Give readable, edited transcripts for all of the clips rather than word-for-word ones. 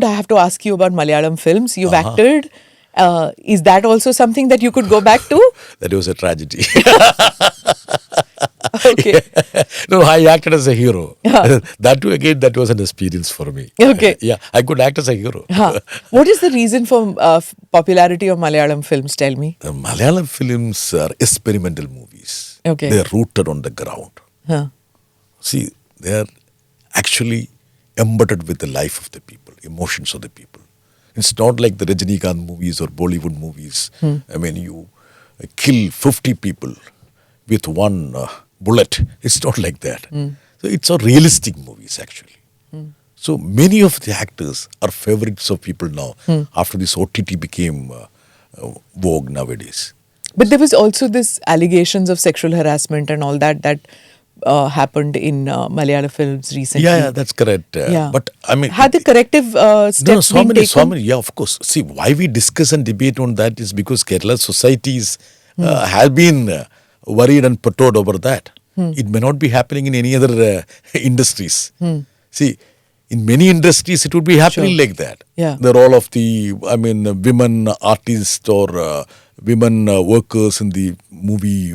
I have to ask you about Malayalam films. You've acted. Is that also something that you could go back to? That was a tragedy. Okay. No, I acted as a hero. That too, again, that was an experience for me. Okay. Yeah, I could act as a hero. What is the reason for popularity of Malayalam films? Tell me. The Malayalam films are experimental movies. Okay. They are rooted on the ground. Huh. See, they are actually embedded with the life of the people, emotions of the people. It's not like the Rajinikanth movies or Bollywood movies. I mean, you kill 50 people with one bullet. It's not like that. So it's a realistic movies, actually. So many of the actors are favorites of people now after this OTT became vogue nowadays. But there was also this allegations of sexual harassment and all that happened in Malayalam films recently. Yeah, that's correct. Yeah. But I mean, had the corrective steps been taken? So many. Yeah, of course. See, why we discuss and debate on that is because Kerala societies have been worried and perturbed over that. It may not be happening in any other industries. See, in many industries, it would be happening like that. Yeah. The role of the, women artists or women workers in the movie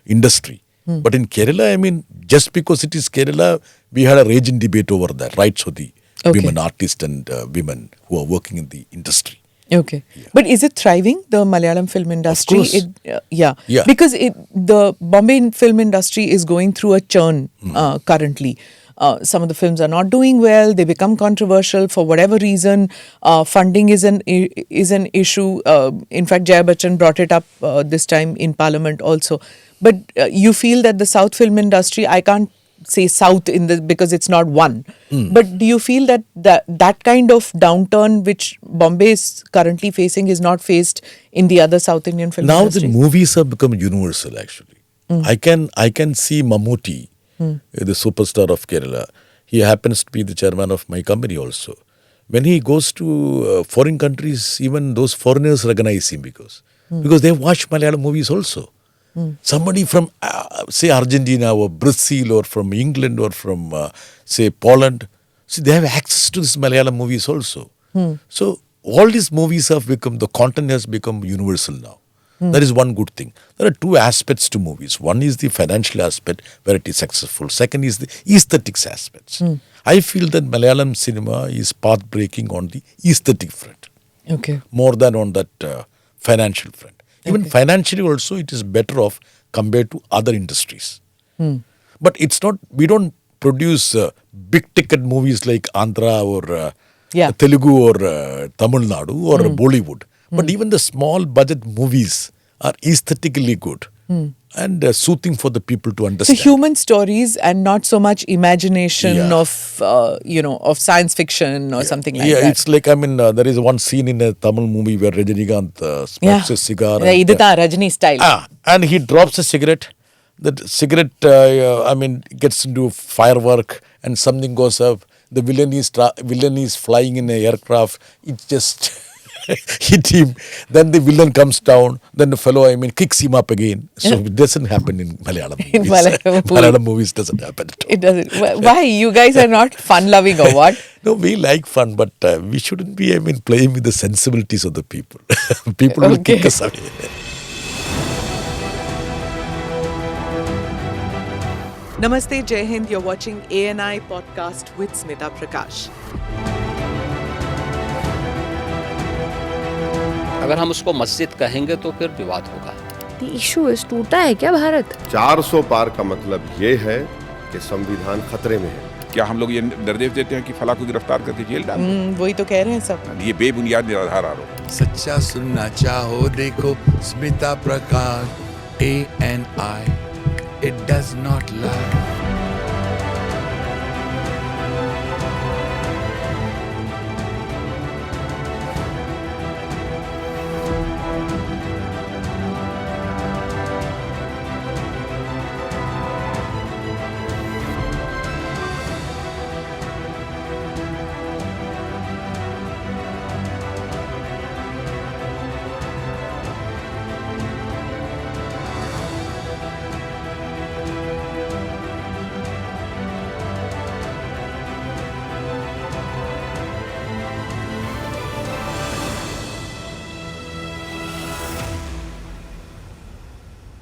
industry. But in Kerala, just because it is Kerala, we had a raging debate over that, rights of the women artists and women who are working in the industry. Okay. Yeah. But is it thriving, the Malayalam film industry? Of course. Yeah. Yeah. Because the Bombay film industry is going through a churn currently. Some of the films are not doing well. They become controversial for whatever reason. Funding is an issue. In fact, Jaya Bachchan brought it up this time in Parliament also. But you feel that the South film industry, I can't say South because it's not one. But do you feel that kind of downturn which Bombay is currently facing is not faced in the other South Indian film industries? Now the movies have become universal, actually. I can see Mammootty, the superstar of Kerala. He happens to be the chairman of my company also. When he goes to foreign countries, even those foreigners recognize him because they watch Malayalam movies also. Somebody from, say, Argentina or Brazil or from England or from, say, Poland, see, they have access to these Malayalam movies also. So all these movies have become, the content has become universal now. That is one good thing. There are two aspects to movies. One is the financial aspect where it is successful. Second is the aesthetics aspects. I feel that Malayalam cinema is path-breaking on the aesthetic front. Okay. More than on that financial front. Even financially also it is better off compared to other industries. But it's not, we don't produce big ticket movies like Andhra or Telugu or Tamil Nadu or Bollywood. But even the small budget movies are aesthetically good and soothing for the people to understand. So human stories and not so much imagination of science fiction or something like that. Yeah, it's like, there is one scene in a Tamil movie where Rajinikanth smokes a cigar. Idutha Rajini style. And he drops a cigarette. That cigarette, gets into firework and something goes up. The villain is flying in an aircraft. It just hit him. Then the villain comes down. Then the fellow, kicks him up again. So it doesn't happen in Malayalam movies. Malayalam movies doesn't happen at all. It doesn't. Why? You guys are not fun-loving or what? No, we like fun, but we shouldn't be, playing with the sensibilities of the people. People will kick us away. Namaste, Jai Hind. You're watching ANI podcast with Smita Prakash. अगर हम उसको मस्जिद कहेंगे तो फिर विवाद होगा। The issue is टूटा है क्या भारत? 400 पार का मतलब ये है कि संविधान खतरे में है। क्या हम लोग ये निर्देश देते हैं कि फला को गिरफ्तार करके जेल डाल दें? वही तो कह रहे हैं सब। ये बेबुनियाद निराधार आरोप। सच्चा सुनना चाहो देखो स्मिता प्रकाश ANI, it does not lie.